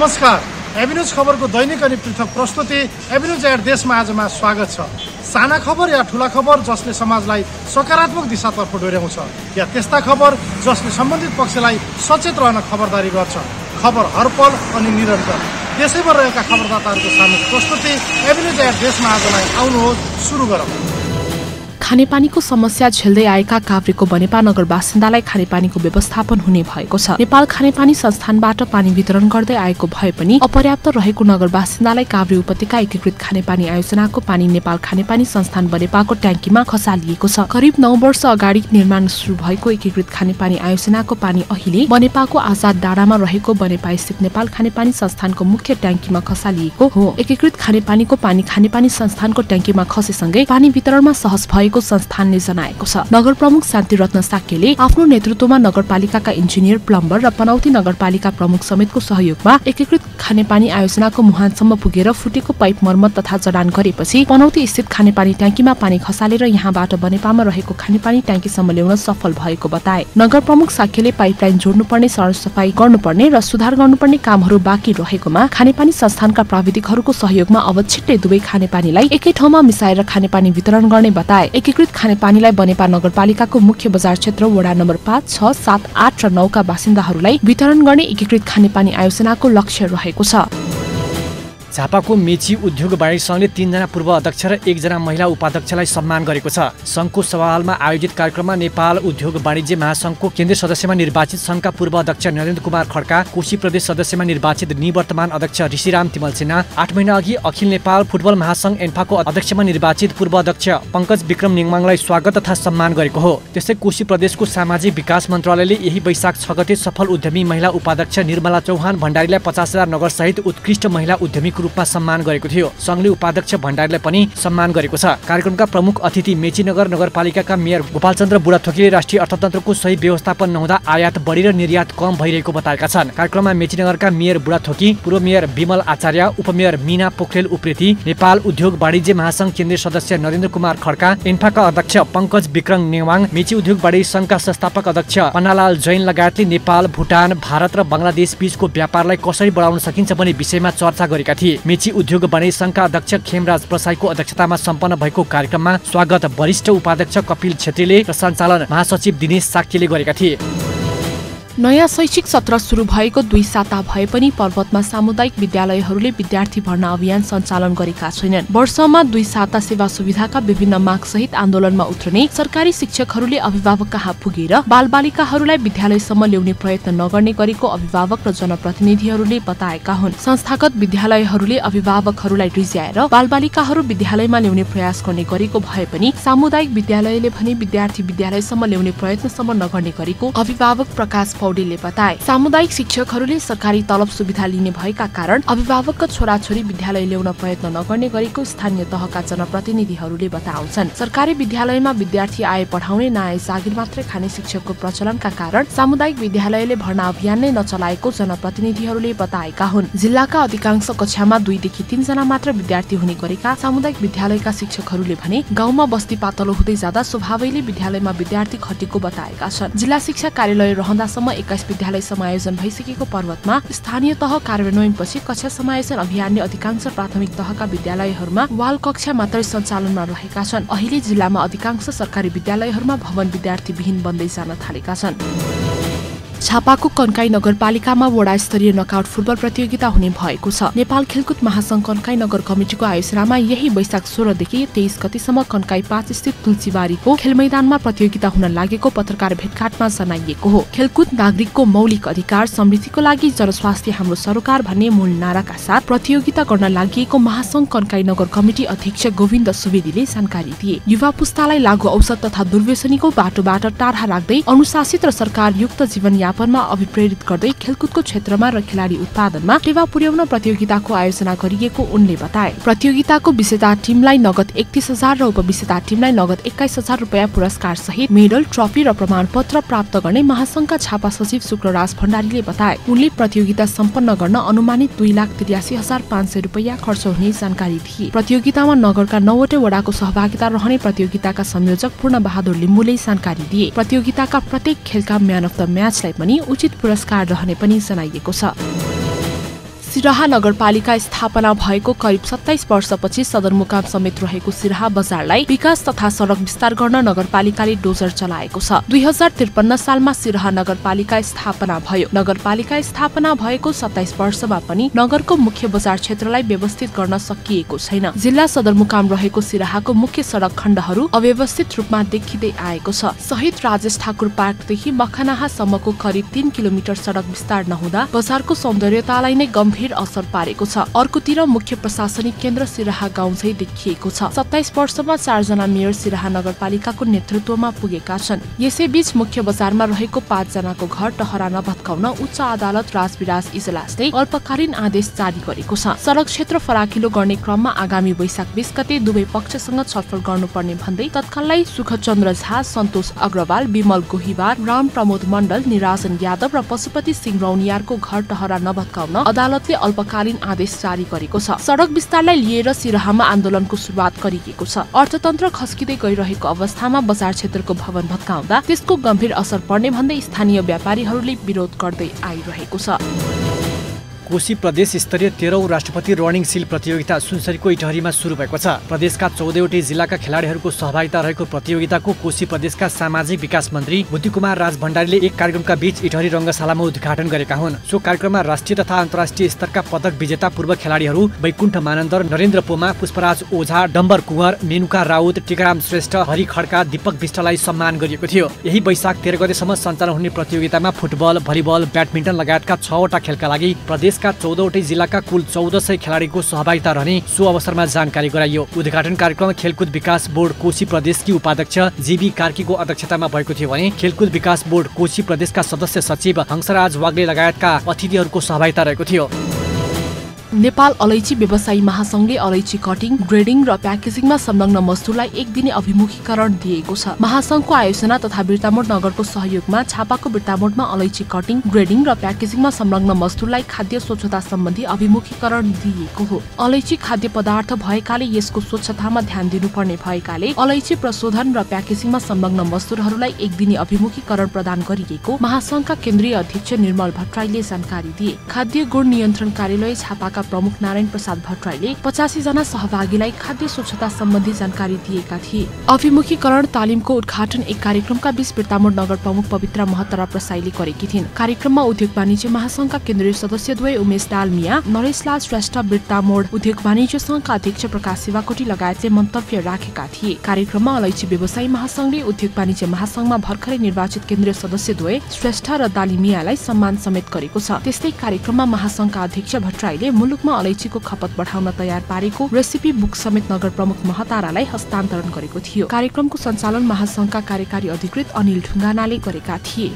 नमस्कार, एभिन्यूज खबरको दैनिक अनि पृथक प्रस्तुति एभिन्यूज एट देशमा आजमा स्वागत छ। साना खबर या ठुला खबर जसले समाजलाई सकारात्मक दिशातर्फ डोर्याउँछ या त्यस्ता खबर जसले सम्बन्धित पक्षलाई सचेत रहन खबरदारी गर्छ। खबर हरपल अनि निरन्तर देशैभर रहेका खबरदाताहरूको सामु प्रस्तुति एभिन्यूज एट देशमा आजलाई आउनुहोस्, सुरु गरौँ। खानेपानीको समस्या झेल्दै आएका काभ्रेको बनेपा नगर बासिन्दालाई खानेपानीको व्यवस्थापन हुने भएको छ। नेपाल खानेपानी संस्थानबाट पानी वितरण गर्दै आएको भए पनि अपर्याप्त रहेको नगर बासिन्दालाई काभ्रे उपत्यका एकीकृत खानेपानी आयोजनाको पानी नेपाल खानेपानी संस्थान बनेपाको ट्याङ्कीमा खसालिएको छ। करिब 9 वर्ष अगाडि निर्माण सुरु भएको एकीकृत खानेपानी आयोजनाको पानी अहिले बनेपाको आजाद डाँडामा रहेको बनेपा स्थित नेपाल खानेपानी संस्थानको मुख्य ट्याङ्कीमा खसालिएको हो। एकीकृत खानेपानीको पानी खानेपानी संस्थानको ट्याङ्कीमा खसेसँगै पानी वितरणमा सहज भएको संस्थानले जनाएको छ। नगर प्रमुख शान्ति रत्न साक्यले आफ्नो नेतृत्वमा नगरपालिकाका इन्जिनियर, प्लम्बर र पनौती नगरपालिका प्रमुख समेतको सहयोगमा एकीकृत खानेपानी आयोजनाको मुहानसम्म पुगेर फुटेको पाइप मर्मत तथा जडान गरेपछि पनौती स्थित खानेपानी ट्याङ्कीमा पानी खसालेर यहाँबाट बनेपामा रहेको खानेपानी ट्याङ्कीसम्म ल्याउन सफल भएको बताए। नगर प्रमुख साक्यले पाइपलाइन जोड्नुपर्ने, सडक सफाई गर्नुपर्ने र सुधार गर्नुपर्ने कामहरू बाँकी रहेकोमा खानेपानी संस्थानका प्राविधिकहरूको सहयोगमा अब छिट्टै दुवै खानेपानीलाई एकै ठाउँमा मिसाएर खानेपानी वितरण गर्ने बताए। एकीकृत खानेपानीलाई बनेपा नगरपालिकाको मुख्य बजार क्षेत्र वडा नम्बर 5, 6, 7, 8 र 9 का बासिन्दाहरूलाई वितरण गर्ने एकीकृत खानेपानी आयोजनाको लक्ष्य रहेको छ। झापाको मेची उद्योग वाणिज्य संघले 3 जना पूर्व अध्यक्ष र 1 जना महिला उपाध्यक्षलाई सम्मान गरेको छ। संघको सभाहालमा आयोजित कार्यक्रममा नेपाल उद्योग वाणिज्य महासंघको केन्द्रीय सदस्यमा निर्वाचित संघका पूर्व अध्यक्ष नरेन्द्र कुमार खड्का, कोशी प्रदेश सदस्यमा निर्वाचित निवर्तमान अध्यक्ष ऋषिराम तिमल सिन्हा, 8 महिना अघि अखिल नेपाल फुटबल महासंघ एन्फाको अध्यक्षमा निर्वाचित पूर्व अध्यक्ष पंकज विक्रम नेङमाङलाई स्वागत तथा सम्मान गरेको हो। त्यस्तै कोशी प्रदेशको सामाजिक विकास मन्त्रालयले यही वैशाख 6 गते सफल उद्यमी महिला उपाध्यक्ष निर्मला चौहान भण्डारीलाई 50,000 नगद सहित उत्कृष्ट महिला उद्यमीको रूपमा सम्मान गरेको थियो। संघले उपाध्यक्ष भण्डारीलाई पनि सम्मान गरेको छ। कार्यक्रमका प्रमुख अतिथि मेचीनगर नगरपालिकाका मेयर गोपालचन्द्र बुढाथोकीले राष्ट्रिय अर्थतन्त्रको सही व्यवस्थापन नहुँदा आयात बढी र निर्यात कम भइरहेको बताएका छन्। कार्यक्रममा मेचीनगरका मेयर बुढाथोकी, पूर्व मेयर विमल आचार्य, उपमेयर मीना पोखरेल उप्रेती, नेपाल उद्योग वाणिज्य महासंघ केन्द्रीय सदस्य नरेन्द्र कुमार खड्का, एन्फाका अध्यक्ष पंकज विक्रम नेङमाङ, मेची उद्योग वाणिज्य संघका संस्थापक अध्यक्ष पन्नालाल जैन लगायतले नेपाल, भुटान, भारत र बंगलादेश बीचको व्यापारलाई कसरी बढाउन सकिन्छ भन्ने विषयमा चर्चा गरेका थिए। मेची उद्योग वाणिज्य संघका अध्यक्ष खेमराज प्रसाईको अध्यक्षतामा सम्पन्न भएको कार्यक्रममा स्वागत वरिष्ठ उपाध्यक्ष कपिल छेत्रीले र सञ्चालन महासचिव दिनेश साक्यले गरेका थिए। नयाँ शैक्षिक सत्र सुरु भएको 2 साता भए पनि पर्वतमा सामुदायिक विद्यालयहरूले विद्यार्थी भर्ना अभियान सञ्चालन गरेका छैनन्। वर्षमा 2 साता सेवा सुविधाका विभिन्न माग सहित आन्दोलनमा उत्रने सरकारी शिक्षकहरूले अभिभावक कहाँ पुगेर बालबालिकाहरूलाई विद्यालयसम्म ल्याउने प्रयत्न नगर्ने गरेको अभिभावक र जनप्रतिनिधिहरूले बताएका हुन्। संस्थागत विद्यालयहरूले अभिभावकहरूलाई रिझ्याएर बालबालिकाहरू विद्यालयमा ल्याउने प्रयास गर्ने गरेको भए पनि सामुदायिक विद्यालयले भने विद्यार्थी विद्यालयसम्म ल्याउने प्रयत्नसम्म नगर्ने गरेको अभिभावक प्रकाश पौडेलले बताए। सामुदायिक शिक्षकहरूले सरकारी तलब सुविधा लिने भएका कारण अभिभावकका छोराछोरी विद्यालय ल्याउन प्रयत्न नगर्ने गरेको स्थानीय तहका जनप्रतिनिधिहरूले बताउँछन्। सरकारी विद्यालयमा विद्यार्थी आए पढाउने, नआए जागिर मात्रै खाने शिक्षकको प्रचलनका कारण सामुदायिक विद्यालयले भर्ना अभियान नै नचलाएको जनप्रतिनिधिहरूले बताएका हुन्। जिल्लाका अधिकांश कक्षामा 2 देखि 3 जना मात्र विद्यार्थी हुने गरेका सामुदायिक विद्यालयका शिक्षकहरूले भने गाउँमा बस्ती पातलो हुँदै जाँदा स्वभावैले विद्यालयमा विद्यार्थी घटेको बताएका छन्। जिल्ला शिक्षा कार्यालय रहँदासम्म 21 विद्यालय समायोजन भइसकेको पर्वतमा स्थानीय तह कार्यान्वयनपछि कक्षा समायोजन अभियानले अधिकांश प्राथमिक तहका विद्यालयहरूमा वाल कक्षा मात्रै सञ्चालनमा रहेका छन्। अहिले जिल्लामा अधिकांश सरकारी विद्यालयहरूमा भवन विद्यार्थीविहीन बन्दै जान थालेका छन्। झापाको कन्काई नगरपालिकामा वडा स्तरीय नकआउट फुटबल प्रतियोगिता हुने भएको छ। नेपाल खेलकुद महासंघ कन्काई नगर कमिटीको आयोजनामा यही वैशाख 16 देखि 23 गतिसम्म कन्काई 5 स्थित तुलसीबारीको खेलमैदानमा प्रतियोगिता हुन लागेको पत्रकार भेटघाटमा जनाइएको हो। खेलकुद नागरिकको मौलिक अधिकार, समृद्धिको लागि जनस्वास्थ्य हाम्रो सरोकार भन्ने मूल नाराका साथ प्रतियोगिता गर्न लागि महासंघ कन्काई नगर कमिटी अध्यक्ष गोविन्द सुवेदीले जानकारी दिए। युवा पुस्तालाई लागु औषध तथा दुर्व्यसनीको बाटोबाट टाढा राख्दै अनुशासित र सरकारयुक्त जीवन मा अभिप्रेरित गर्दै खेलकुदको क्षेत्रमा र खेलाडी उत्पादनमा टेवा पुर्याउन प्रतियोगिताको आयोजना गरिएको उनले बताए। प्रतियोगिताको विजेता टिमलाई नगद 31,000 र उपविजेता टिमलाई नगद 21,000 रुपैयाँ पुरस्कार सहित मेडल, ट्रफी र प्रमाणपत्र प्राप्त गर्ने महासंघका छापा सचिव शुक्रराज भण्डारीले बताए। उनले प्रतियोगिता सम्पन्न गर्न अनुमानित 2,83,500 रुपैयाँ खर्च हुने जानकारी दिए। प्रतियोगितामा नगरका 9 वटै वडाको सहभागिता रहने प्रतियोगिताका संयोजक पूर्ण बहादुर लिम्बुले जानकारी दिए। प्रतियोगिताका प्रत्येक खेलका म्यान अफ द म्याचलाई पनि उचित पुरस्कार रहने पनि जनाइएको छ। सिराहा नगरपालिका स्थापना भएको करिब 27 वर्षपछि सदरमुकाम समेत रहेको सिराहा बजारलाई विकास तथा सडक विस्तार गर्न नगरपालिकाले डोजर चलाएको छ। 2053 सालमा सिराहा नगरपालिका स्थापना भयो। नगरपालिका स्थापना भएको 27 वर्षमा पनि नगरको मुख्य बजार क्षेत्रलाई व्यवस्थित गर्न सकिएको छैन। जिल्ला सदरमुकाम रहेको सिराहाको मुख्य सडक खण्डहरू अव्यवस्थित रूपमा देखिँदै आएको छ। शहीद राजेश ठाकुर पार्कदेखि मखनाहासम्मको करिब 3 किलोमिटर सडक विस्तार नहुँदा बजारको सौन्दर्यतालाई नै गम्भीर असर पारेको छ। अर्कोतिर मुख्य प्रशासनिक केन्द्र सिराहा गाउँ चाहिँ देखिएको छ। 27 वर्षमा 4 जना मेयर सिराहा नगरपालिकाको नेतृत्वमा पुगेका छन्। यसैबीच मुख्य बजारमा रहेको 5 जनाको घर टहरा नभत्काउन उच्च अदालत राजविराज इजलासले अल्पकालीन आदेश जारी गरेको छ। सडक क्षेत्र फराकिलो गर्ने क्रममा आगामी वैशाख 20 गते दुवै पक्षसँग छलफल गर्नुपर्ने भन्दै तत्काललाई सुखचन्द्र झा, सन्तोष अग्रवाल, विमल गोहिबार, राम प्रमोद मण्डल, निराजन यादव र पशुपति सिंह रौनियारको घर टहरा नभत्काउन अदालतले अल्पकालीन आदेश जारी गरेको छ। सडक विस्तारलाई लिएर सिराहामा आन्दोलनको सुरुवात गरिएको छ। अर्थतन्त्र खस्किँदै गइरहेको अवस्थामा बजार क्षेत्रको भवन भत्काउँदा त्यसको गम्भीर असर पर्ने भन्दै स्थानीय व्यापारीहरूले विरोध गर्दै आइरहेको छ। कोशी प्रदेश स्तरीय 13औं राष्ट्रपति रनिङ सिल प्रतियोगिता सुनसरीको इटहरीमा सुरु भएको छ। प्रदेशका 14वटै जिल्लाका खेलाडीहरूको सहभागिता रहेको प्रतियोगिताको कोशी प्रदेशका सामाजिक विकास मन्त्री बुद्धिकुमार राज भण्डारीले एक कार्यक्रमका बीच इटहरी रङ्गशालामा उद्घाटन गरेका हुन्। सो कार्यक्रममा राष्ट्रिय तथा अन्तर्राष्ट्रिय स्तरका पदक विजेता पूर्व खेलाडीहरू वैकुण्ठ मानन्दर, नरेन्द्र पोमा, पुष्पराज ओझा, डम्बर कुँवर, मेनुका राउत, टिकाराम श्रेष्ठ, हरि खड्का, दीपक विष्टलाई सम्मान गरिएको थियो। यही वैशाख 13 गतेसम्म सञ्चालन हुने प्रतियोगितामा फुटबल, भलिबल, ब्याडमिन्टन लगायतका 6वटा खेलका लागि प्रदेशका 14वटै जिल्लाका कुल 1400 खेलाडीको सहभागिता रहने सो अवसरमा जानकारी गराइयो। उद्घाटन कार्यक्रम खेलकुद विकास बोर्ड कोशी प्रदेशकी उपाध्यक्ष जीबी कार्कीको अध्यक्षतामा भएको थियो भने खेलकुद विकास बोर्ड कोशी प्रदेशका सदस्य सचिव हंसराज वाग्ले लगायतका अतिथिहरूको सहभागिता रहेको थियो। नेपाल अलैची व्यवसायी महासंघले अलैची कटिङ, ग्रेडिङ र प्याकेजिङमा संलग्न मजदुरलाई एक दिने अभिमुखीकरण दिएको छ। महासंघको आयोजना तथा बिर्तामोड नगरको सहयोगमा छापाको बिर्तामोडमा अलैची कटिङ, ग्रेडिङ र प्याकेजिङमा संलग्न मजदुरलाई खाद्य स्वच्छता सम्बन्धी अभिमुखीकरण दिएको हो। अलैची खाद्य पदार्थ भएकाले यसको स्वच्छतामा ध्यान दिनुपर्ने भएकाले अलैची प्रशोधन र प्याकेजिङमा संलग्न मजदुरहरूलाई एक दिने अभिमुखीकरण प्रदान गरिएको महासंघका केन्द्रीय अध्यक्ष निर्मल भट्टराईले जानकारी दिए। खाद्य गुण नियन्त्रण कार्यालय छापाका प्रमुख नारायण प्रसाद भट्टराईले 85 जना सहभागीलाई खाद्य स्वच्छता सम्बन्धी जानकारी दिएका थिए। अभिमुखीकरण तालिमको उद्घाटन एक कार्यक्रमका बीच बिर्तामोड नगर प्रमुख पवित्र महतरा प्रसाईले गरेकी थिइन्। कार्यक्रममा उद्योग वाणिज्य महासंघका केन्द्रीय सदस्यद्वय उमेश दालमिया, नरेशलाल श्रेष्ठ, बिर्तामोड उद्योग वाणिज्य संघका अध्यक्ष प्रकाश शिवाकोटी लगायतले मन्तव्य राखेका थिए। कार्यक्रममा अलैची व्यवसायी महासंघले उद्योग वाणिज्य महासंघमा भर्खरै निर्वाचित केन्द्रीय सदस्यद्वय श्रेष्ठ र दालिमियालाई सम्मान समेत गरेको छ। त्यस्तै कार्यक्रममा महासंघका अध्यक्ष भट्टराईले मुलुकमा अलैचीको खपत बढाउन तयार पारेको रेसिपी बुक समेत नगर प्रमुख महतारालाई हस्तान्तरण गरेको थियो। कार्यक्रमको सञ्चालन महासंघका कार्यकारी अधिकृत अनिल ढुङ्गानाले गरेका थिए।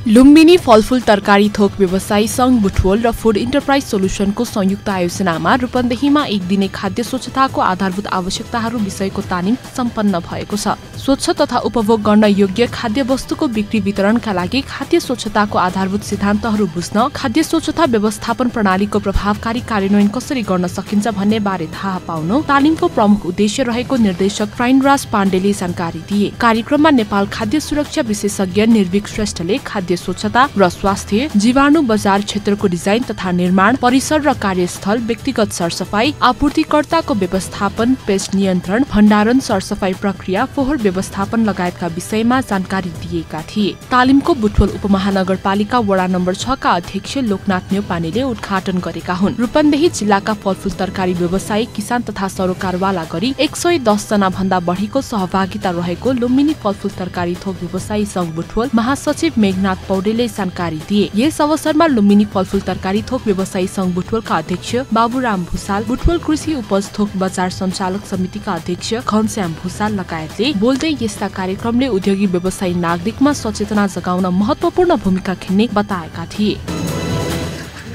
लुम्बिनी फलफुल तरकारी थोक व्यवसायी संघ बुटवल र फूड इन्टरप्राइज सोल्युसनको संयुक्त आयोजनामा रूपन्देहीमा एक दिने खाद्य स्वच्छताको आधारभूत आवश्यकताहरू विषयको तालिम सम्पन्न भएको छ। स्वच्छ तथा उपभोग गर्न योग्य खाद्य वस्तुको बिक्री वितरणका लागि खाद्य स्वच्छताको आधारभूत सिद्धान्तहरू बुझ्न, खाद्य स्वच्छता व्यवस्थापन प्रणालीको प्रभावकारी कार्यान्वयन कसरी गर्न सकिन्छ भन्ने बारे थाहा पाउन तालिमको प्रमुख उद्देश्य रहेको निर्देशक प्राइनराज पाण्डेले जानकारी दिए। कार्यक्रममा नेपाल खाद्य सुरक्षा विशेषज्ञ निर्भीक श्रेष्ठले खाद्य स्वच्छता र स्वास्थ्य, जीवाणु बजार क्षेत्रको डिजाइन तथा निर्माण, परिसर र कार्यस्थल, व्यक्तिगत सरसफाई, आपूर्तिकर्ताको व्यवस्थापन, पेस्ट नियन्त्रण, भण्डारण, सरसफाई प्रक्रिया, फोहोर व्यवस्थापन लगायतका विषयमा जानकारी दिएका थिए। तालिमको बुटवल उपमहानगरपालिका वडा नम्बर 6 का अध्यक्ष लोकनाथ न्यौपानेले उद्घाटन गरेका हुन्। रूपन्देही जिल्लाका फलफुल तरकारी व्यवसायी, किसान तथा सरोकारवाला गरी 110 जना भन्दा बढीको सहभागिता रहेको लुम्बिनी फलफुल तरकारी थोक व्यवसायी संघ बुटवल महासचिव मेघनाथ पौडेलले जानकारी दिए। यस अवसरमा लुम्बिनी फलफुल तरकारी थोक व्यवसायी संघ बुटवलका अध्यक्ष बाबुराम भुसाल, बुटवल कृषि उपज थोक बजार सञ्चालक समितिका अध्यक्ष घनश्याम भुसाल लगायतले बोल्दै यस्ता कार्यक्रमले उद्योगी व्यवसायी नागरिकमा सचेतना जगाउन महत्वपूर्ण भूमिका खेल्ने बताएका थिए।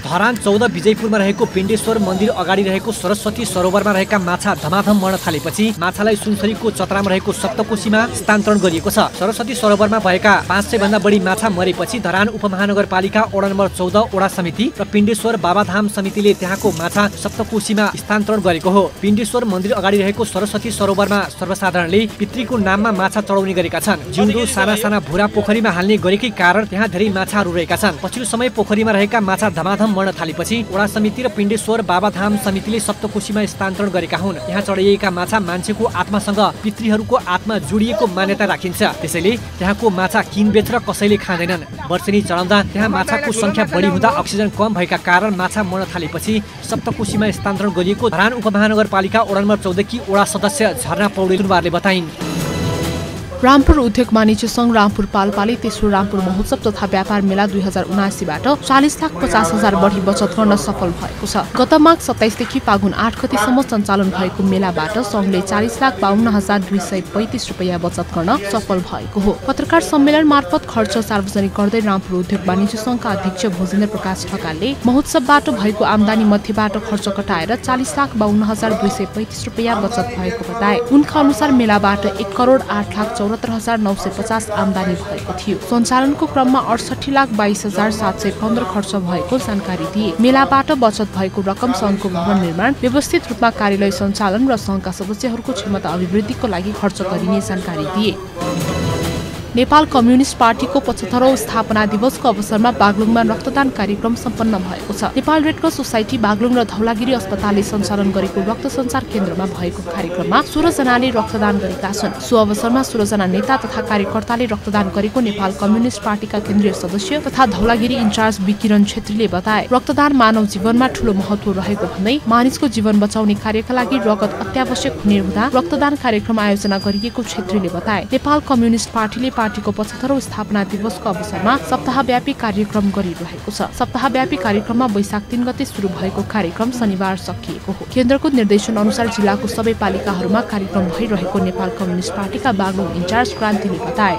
धरान 14 विजयपुरमा रहेको पिण्डेश्वर मन्दिर अगाडि रहेको सरस्वती सरोवरमा रहेका माछा धमाधम मर्न थालेपछि माछालाई सुनसरीको चतरामा रहेको सप्तकोशीमा स्थानान्तरण गरिएको छ। सरस्वती सरोवरमा भएका 500 भन्दा बढी माछा मरेपछि धरान उपमहानगरपालिका वडा नम्बर 14 वडा समिति र पिण्डेश्वर बाबाधाम समितिले त्यहाँको माछा सप्तकोशीमा स्थानान्तरण गरेको हो। पिण्डेश्वर मन्दिर अगाडि रहेको सरस्वती सरोवरमा सर्वसाधारणले पितृको नाममा माछा चढाउने गरेका छन्। जिउँदो साना साना भुरा पोखरीमा हाल्ने गरेकै कारण त्यहाँ धेरै माछाहरू रहेका छन्। पछिल्लो समय पोखरीमा रहेका माछा धमाधम मर्न थालेपछि वडा समिति र पिण्डेश्वर बाबाधाम समितिले सप्तकोशीमा स्थानान्तरण गरेका हुन्। यहाँ चढाइएका माछा मान्छेको आत्मासँग पितृहरूको आत्मा जोडिएको मान्यता राखिन्छ। त्यसैले त्यहाँको माछा किनबेच र कसैले खाँदैनन्। वर्षेनी चढाउँदा त्यहाँ माछाको संख्या बढी हुँदा अक्सिजन कम भएका कारण माछा मर्न थालेपछि सप्तकोशीमा स्थानान्तरण गरिएको धरान उपमहानगरपालिका वडा नम्बर 14 की वडा सदस्य झरना पौडेलले बताइन्। रामपुर उद्योग वाणिज्य संघ रामपुर पाल्पाले तेस्रो रामपुर महोत्सव तथा व्यापार मेला 2079बाट 40,50,000 बढी बचत गर्न सफल भएको छ। गत माघ 27 देखि फागुन 8 गतेसम्म सञ्चालन भएको मेलाबाट संघले 40,52,235 रुपैयाँ बचत गर्न सफल भएको हो। पत्रकार सम्मेलन मार्फत खर्च सार्वजनिक गर्दै रामपुर उद्योग वाणिज्य संघका अध्यक्ष भोजेन्द्र प्रकाश ठकालले महोत्सवबाट भएको आम्दानी मध्येबाट खर्च कटाएर 40,52,235 रुपैयाँ बचत भएको बताए। उनका अनुसार मेलाबाट 1,08,74,950 आम्दानी भएको थियो। सञ्चालनको क्रममा 68,22,715 खर्च भएको जानकारी दिए। मेलाबाट बचत भएको रकम संघको भवन निर्माण, व्यवस्थित रूपमा कार्यालय सञ्चालन र संघका सदस्यहरूको क्षमता अभिवृद्धिको लागि खर्च गरिने जानकारी दिए। नेपाल कम्युनिस्ट पार्टीको 75औं स्थापना दिवसको अवसरमा बागलुङमा रक्तदान कार्यक्रम सम्पन्न भएको छ। नेपाल रेडक्रस सोसाइटी बागलुङ र धौलागिरी अस्पतालले सञ्चालन गरेको रक्त सञ्चार केन्द्रमा भएको कार्यक्रममा 16 जनाले रक्तदान गरेका छन्। सो अवसरमा 16 जना नेता तथा कार्यकर्ताले रक्तदान गरेको नेपाल कम्युनिस्ट पार्टीका केन्द्रीय सदस्य तथा धौलागिरी इन्चार्ज विकिरण छेत्रीले बताए। रक्तदान मानव जीवनमा ठूलो महत्व रहेको भन्दै मानिसको जीवन बचाउने कार्यका लागि रगत अत्यावश्यक हुने हुँदा रक्तदान कार्यक्रम आयोजना गरिएको छेत्रीले बताए। नेपाल कम्युनिस्ट पार्टीले पार्टीको 75औं स्थापना दिवसको अवसरमा सप्ताहव्यापी कार्यक्रम गरिरहेको छ। सप्ताहव्यापी कार्यक्रममा वैशाख 3 गते सुरु भएको कार्यक्रम शनिबार सकिएको हो। केन्द्रको निर्देशन अनुसार जिल्लाको सबै पालिकाहरूमा कार्यक्रम भइरहेको नेपाल कम्युनिस्ट पार्टीका बागलुङ इन्चार्ज क्रान्तिले बताए।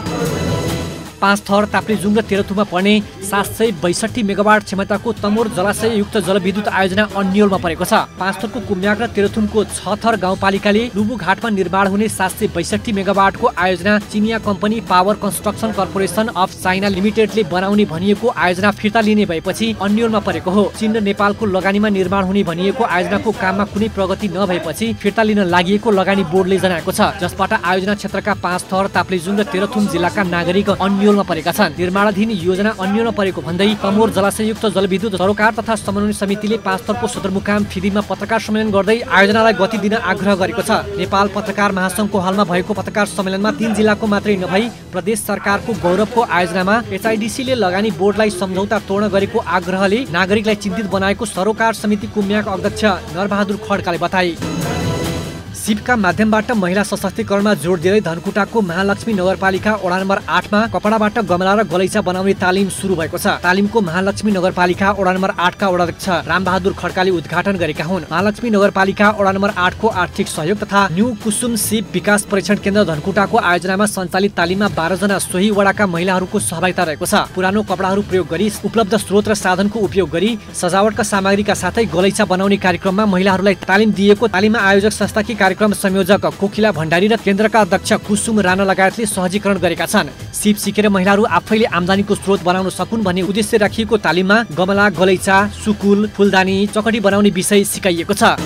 5 थर ताप्लेजुङ र तेह्रथुममा पर्ने 762 मेगावाट क्षमताको तमोर जलाशययुक्त जलविद्युत आयोजना अन्यलमा परेको छ। 5 थरको कुम्याक र तेह्रथुमको 6 थर गाउँपालिकाले लुबुघाटमा निर्माण हुने 762 मेगावाटको आयोजना चिनिया company power construction corporation of China लिमिटेडले बनाउने भनिएको आयोजना फिर्ता लिने भएपछि अन्यलमा परेको हो। चीन र नेपालको लगानीमा निर्माण हुने भनिएको आयोजनाको काममा कुनै प्रगति नभएपछि फिर्ता लिन लागि लगानी बोर्डले जनाएको छ। जसबाट आयोजना क्षेत्रका 5 थर ताप्लेजुङ र तेह्रथुम जिल्लाका नागरिक अन्यलमा परेका छन्। निर्माणाधीन योजना अन्यलमा परेको भन्दै तमोर जलाशययुक्त जलविद्युत सरोकार तथा समन्वय समितिले 5 थरको सदरमुकाम फिदीमा पत्रकार सम्मेलन गर्दै आयोजनालाई गति दिन आग्रह गरेको छ। नेपाल पत्रकार महासंघको हलमा भएको पत्रकार सम्मेलनमा 3 जिल्लाको मात्रै नभई प्रदेश सरकारको गौरवको आयोजनामा एचआईडीसीले लगानी बोर्डलाई सम्झौता तोड्न गरेको आग्रहले नागरिकलाई चिन्तित बनाएको सरोकार समिति कुम्याक अध्यक्ष नरबहादुर खड्काले बताए। सिपका माध्यमबाट महिला सशक्तिकरणमा जोड दिँदै धनकुटाको महालक्ष्मी नगरपालिका वडा नम्बर 8 मा कपडाबाट गमला र गलैँचा बनाउने तालिम सुरु भएको छ। तालिमको महालक्ष्मी नगरपालिका वडा नम्बर 8 का वडाध्यक्ष रामबहादुर खड्काले उद्घाटन गरेका हुन्। महालक्ष्मी नगरपालिका वडा नम्बर 8 को आर्थिक सहयोग तथा न्यू कुसुम सिप विकास परीक्षण केन्द्र धनकुटाको आयोजनामा सञ्चालित तालिममा 12 जना सोही वडाका महिलाहरूको सहभागिता रहेको छ। पुरानो कपडाहरू प्रयोग गरी उपलब्ध स्रोत र साधनको उपयोग गरी सजावटका सामग्रीका साथै गलैँचा बनाउने कार्यक्रममा महिलाहरूलाई तालिम दिएको तालिममा आयोजक संस्थाकी कार्यक्रम संयोजक कोकिला भण्डारी र केन्द्रका अध्यक्ष कुसुम राणा लगायतले सहजीकरण गरेका छन्। सिप सिकेर महिलाहरू आफैले आम्दानीको स्रोत बनाउन सकुन् भन्ने उद्देश्य राखिएको तालिममा गमला, गलैँचा, सुकुल, फुलदानी, चकटी बनाउने विषय सिकाइएको छ।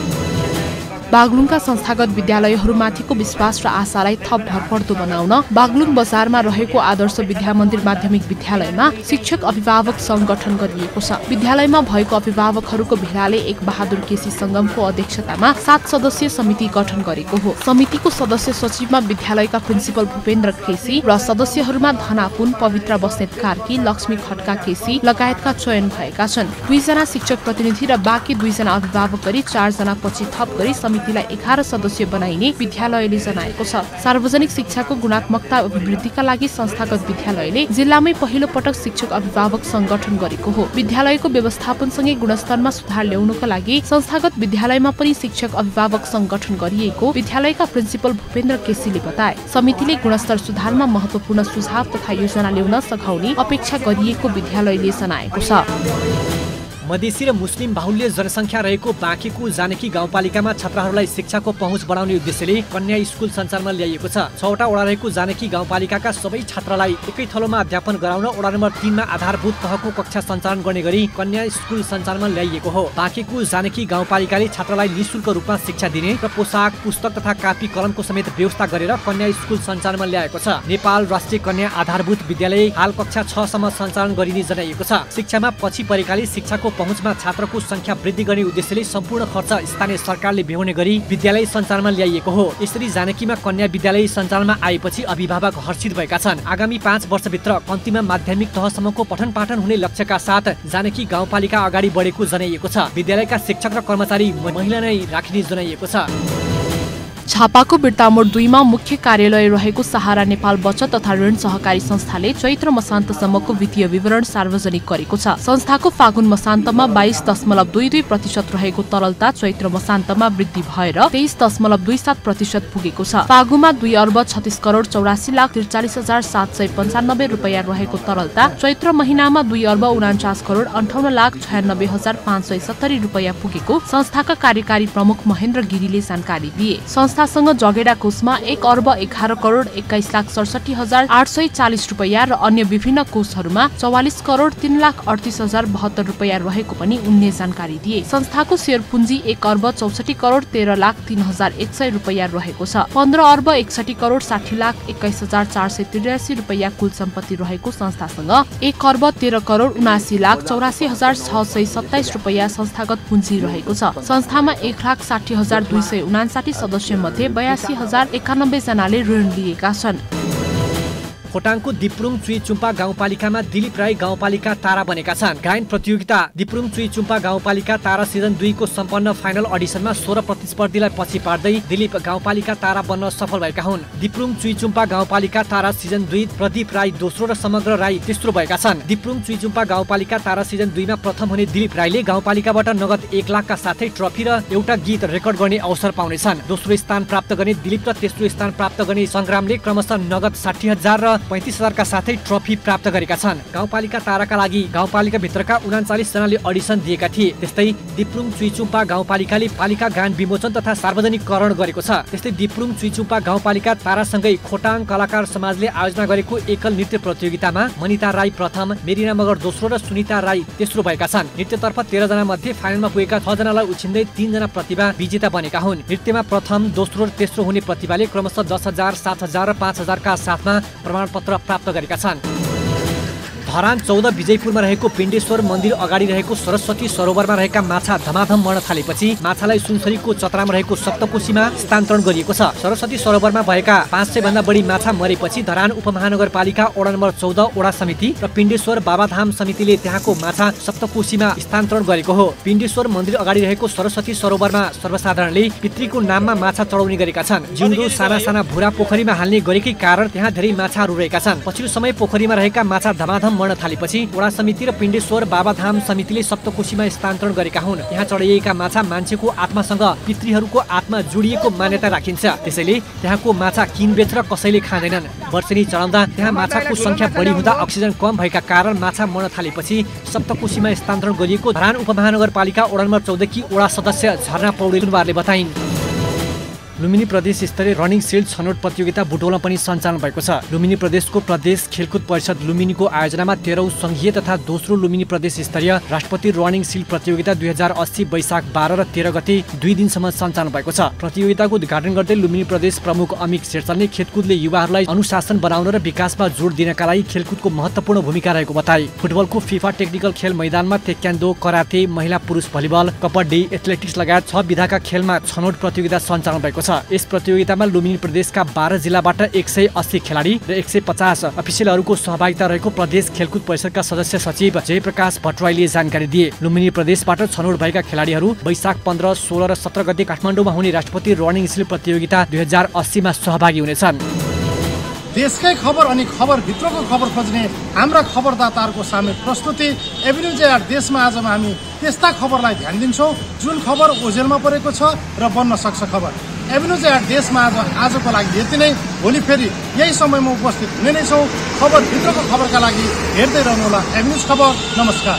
बागलुङका संस्थागत विद्यालयहरूमाथिको विश्वास र आशालाई थप भरपर्दो बनाउन बागलुङ बजारमा रहेको आदर्श विद्या मन्दिर माध्यमिक विद्यालयमा शिक्षक अभिभावक सङ्घ गठन गरिएको छ। विद्यालयमा भएको अभिभावकहरूको भेलाले एक बहादुर केसी संगमको अध्यक्षतामा 7 सदस्यीय समिति गठन गरेको हो। समितिको सदस्य सचिवमा विद्यालयका प्रिन्सिपल भूपेन्द्र केसी र सदस्यहरूमा धनापुन, पवित्र बस्नेत कार्की, लक्ष्मी खड्का केसी लगायतका चयन भएका छन्। 2 जना शिक्षक प्रतिनिधि र बाँकी 2 जना अभिभावक गरी 4 जना पछि थप गरी समितिलाई 11 सदस्य बनाइने विद्यालयले जनाएको छ। सार्वजनिक शिक्षाको गुणात्मकता अभिवृद्धिका लागि संस्थागत विद्यालयले जिल्लामै पहिलो पटक शिक्षक अभिभावक संगठन गरेको हो। विद्यालयको व्यवस्थापनसँगै गुणस्तरमा सुधार ल्याउनका लागि संस्थागत विद्यालयमा पनि शिक्षक अभिभावक संगठन गरिएको विद्यालयका प्रिन्सिपल भूपेन्द्र केसीले बताए। समितिले गुणस्तर सुधारमा महत्वपूर्ण सुझाव तथा योजना ल्याउन सघाउने अपेक्षा गरिएको विद्यालयले जनाएको छ। मधेसी र मुस्लिम बाहुल्य जनसङ्ख्या रहेको बाँकेको जानकी गाउँपालिकामा छात्राहरूलाई शिक्षाको पहुँच बढाउने उद्देश्यले कन्या स्कुल सञ्चालनमा ल्याइएको छ। 6 वटा वडा रहेको जानकी गाउँपालिकाका सबै छात्रालाई एकै थलोमा अध्यापन गराउन वडा नम्बर 3 मा आधारभूत तहको कक्षा सञ्चालन गर्ने गरी कन्या स्कुल सञ्चालनमा ल्याइएको हो। बाँकेको जानकी गाउँपालिकाले छात्रालाई निःशुल्क रूपमा शिक्षा दिने र पोसाक, पुस्तक तथा कापी कलमको समेत व्यवस्था गरेर कन्या स्कुल सञ्चालनमा ल्याएको छ। नेपाल राष्ट्रिय कन्या आधारभूत विद्यालय हाल कक्षा 6 सम्म सञ्चालन गरिने जनाइएको छ। शिक्षामा पछि परेकाले शिक्षाको पहुँचमा छात्रको संख्या वृद्धि गर्ने उद्देश्यले सम्पूर्ण खर्च स्थानीय सरकारले बेहोर्ने गरी विद्यालय सञ्चालनमा ल्याइएको हो। यसरी जानकीमा कन्या विद्यालय सञ्चालनमा आएपछि अभिभावक हर्षित भएका छन्। आगामी 5 वर्षभित्र कम्तीमा माध्यमिक तहसम्मको पठन पाठन हुने लक्ष्यका साथ जानकी गाउँपालिका अगाडि बढेको जनाइएको छ। विद्यालयका शिक्षक र कर्मचारी महिला नै राखिने जनाइएको छ। झापाको बिर्तामोड 2 मा मुख्य कार्यालय रहेको सहारा नेपाल बचत तथा ऋण सहकारी संस्थाले चैत्र मसान्तसम्मको वित्तीय विवरण सार्वजनिक गरेको छ। संस्थाको फागुन मसान्तमा 22.22% रहेको तरलता चैत्र मसान्तमा वृद्धि भएर 23.27% पुगेको छ। फागुनमा 2,36,84,43,795 रुपैयाँ रहेको तरलता चैत्र महिनामा 2,49,58,96,570 रुपैयाँ पुगेको संस्थाका कार्यकारी प्रमुख महेन्द्र गिरीले जानकारी दिए। संस्थासँग जगेडा कोषमा 1,11,61,67,840 रुपैयाँ र अन्य विभिन्न कोषहरूमा 44,03,38,072 रुपैयाँ रहेको पनि उनले जानकारी दिए। संस्थाको शेयर पुँजी 1,64,13,03,100 रुपैयाँ रहेको छ। 15,61,60,21,483 रुपैयाँ कुल सम्पत्ति रहेको संस्थासँग 1,13,79,84,627 रुपैयाँ संस्थागत पुँजी रहेको छ। संस्थामा 1,60,259 सदस्य मध्ये 82,091 जनाले ऋण लिएका छन्। खोटाङको दिप्रुङ चुइचुम्पा गाउँपालिकामा दिलीप राई गाउँपालिका तारा बनेका छन्। गायन प्रतियोगिता दिप्रुङ चुइचुम्पा गाउँपालिका तारा सिजन 2 को सम्पन्न फाइनल अडिसनमा 16 प्रतिस्पर्धीलाई पछि पार्दै दिलीप गाउँपालिका तारा बन्न सफल भएका हुन्। दिप्रुङ चुइचुम्पा गाउँपालिका तारा सिजन 2 प्रदीप राई दोस्रो र समग्र राई तेस्रो भएका छन्। दिप्रुङ चुइचुम्पा गाउँपालिका तारा सिजन 2 मा प्रथम हुने दिलीप राईले गाउँपालिकाबाट नगद 1 लाखका साथै ट्रफी र एउटा गीत रेकर्ड गर्ने अवसर पाउनेछन्। दोस्रो स्थान प्राप्त गर्ने दिलीप र तेस्रो स्थान प्राप्त गर्ने संग्रामले क्रमशः नगद 60,000 र 35,000 का साथै ट्रफी प्राप्त गरेका छन्। गाउँपालिका ताराका लागि गाउँपालिका भित्रका 39 जनाले अडिसन दिएका थिए। त्यस्तै दिप्रुङ चुइचुम्पा गाउँपालिकाले पालिका गान विमोचन तथा सार्वजनिकरण गरेको छ। त्यस्तै दिप्रुङ चुइचुम्पा गाउँपालिका तारासँगै खोटाङ कलाकार समाजले आयोजना गरेको एकल नृत्य प्रतियोगितामा मनिता राई प्रथम, मेरिना मगर दोस्रो र सुनिता राई तेस्रो भएका छन्। नृत्यतर्फ 13 जना मध्ये फाइनलमा पुगेका 6 जनालाई उछिन्दै 3 जना प्रतिभा विजेता बनेका हुन्। नृत्यमा प्रथम, दोस्रो र तेस्रो हुने प्रतिभाले क्रमशः 10,000, 7,000 र 5,000 का साथमा प्रमाणपत्र प्राप्त गरेका छन्। धरान 14 विजयपुरमा रहेको पिण्डेश्वर मन्दिर अगाडि रहेको सरस्वती सरोवरमा रहेका माछा धमाधम मर्न थालेपछि माछालाई सुनसरीको चतरामा रहेको सप्तकोशीमा स्थानान्तरण गरिएको छ। सरस्वती सरोवरमा भएका 500 भन्दा बढी माछा मरेपछि धरान उपमहानगरपालिका वडा नम्बर 14 वडा समिति र पिण्डेश्वर बाबाधाम समितिले त्यहाँको माछा सप्तकोशीमा स्थानान्तरण गरेको हो। पिण्डेश्वर मन्दिर अगाडि रहेको सरस्वती सरोवरमा सर्वसाधारणले पितृको नाममा माछा चढाउने गरेका छन्। जिउँदो साना साना भुरा पोखरीमा हाल्ने गरेकै कारण त्यहाँ धेरै माछाहरू रहेका छन्। पछिल्लो समय पोखरीमा रहेका माछा धमाधम मर्न थालेपछि वडा समिति र पिण्डेश्वर बाबाधाम समितिले सप्तकोशीमा स्थानान्तरण गरेका हुन्। यहाँ चढाइएका माछा मान्छेको आत्मासँग पितृहरूको आत्मा जोडिएको मान्यता राखिन्छ। त्यसैले त्यहाँको माछा किनबेच र कसैले खाँदैनन्। वर्षेनी चढाउँदा त्यहाँ माछाको संख्या बढी हुँदा अक्सिजन कम भएका कारण माछा मर्न थालेपछि सप्तकोशीमा स्थानान्तरण गरिएको धरान उपमहानगरपालिका वडा नम्बर 14 की वडा सदस्य झरना पौडेलले बताइन्। लुम्बिनी प्रदेश स्तरीय रनिङ सिल्ड छनौट प्रतियोगिता बुटोलमा पनि सञ्चालन भएको छ। लुम्बिनी प्रदेशको प्रदेश खेलकुद परिषद लुम्बिनीको आयोजनामा 13औं संघीय तथा दोस्रो लुम्बिनी प्रदेश स्तरीय राष्ट्रपति रनिङ सिल्ड प्रतियोगिता 2080 वैशाख 12 र 13 गते 2 दिनसम्म सञ्चालन भएको छ। प्रतियोगिताको उद्घाटन गर्दै लुम्बिनी प्रदेश प्रमुख अमिक शेरचनले खेलकुदले युवाहरूलाई अनुशासन बनाउन र विकासमा जोड दिनका लागि खेलकुदको महत्त्वपूर्ण भूमिका रहेको बताए। फुटबलको फिफा टेक्निकल खेल मैदानमा तेक्वान्डो, कराते, महिला पुरुष भलिबल, कबड्डी, एथलेटिक्स लगायत 6 विधाका खेलमा छनौट प्रतियोगिता सञ्चालन भएको छ। यस प्रतियोगितामा लुम्बिनी प्रदेशका 12 जिल्लाबाट 180 खेलाडी र 150 अफिसियलहरूको सहभागिता रहेको प्रदेश खेलकुद परिषदका सदस्य सचिव जयप्रकाश भट्टराईले जानकारी दिए। लुम्बिनी प्रदेशबाट छनौट भएका खेलाडीहरू वैशाख 15, 16 र 17 गते काठमाडौँमा हुने राष्ट्रपति रनिङ सिल्ड प्रतियोगिता 2080 मा सहभागी हुनेछन्। देशकै खबर अनि खबर भित्रको खबर खोज्ने हाम्रा खबरदाताहरूको सामु प्रस्तुति एभिन्यू JR देशमा आजमा हामी त्यस्ता खबरलाई ध्यान दिन्छौँ जुन खबर ओझेलमा परेको छ र बन्न सक्छ खबर। एभिन्यू JR देशमा आजको लागि यति नै। भोलि फेरि यही समयमा उपस्थित हुने नै छौँ। खबर भित्रको खबरका लागि हेर्दै रहनुहोला एभिन्यूज खबर। नमस्कार।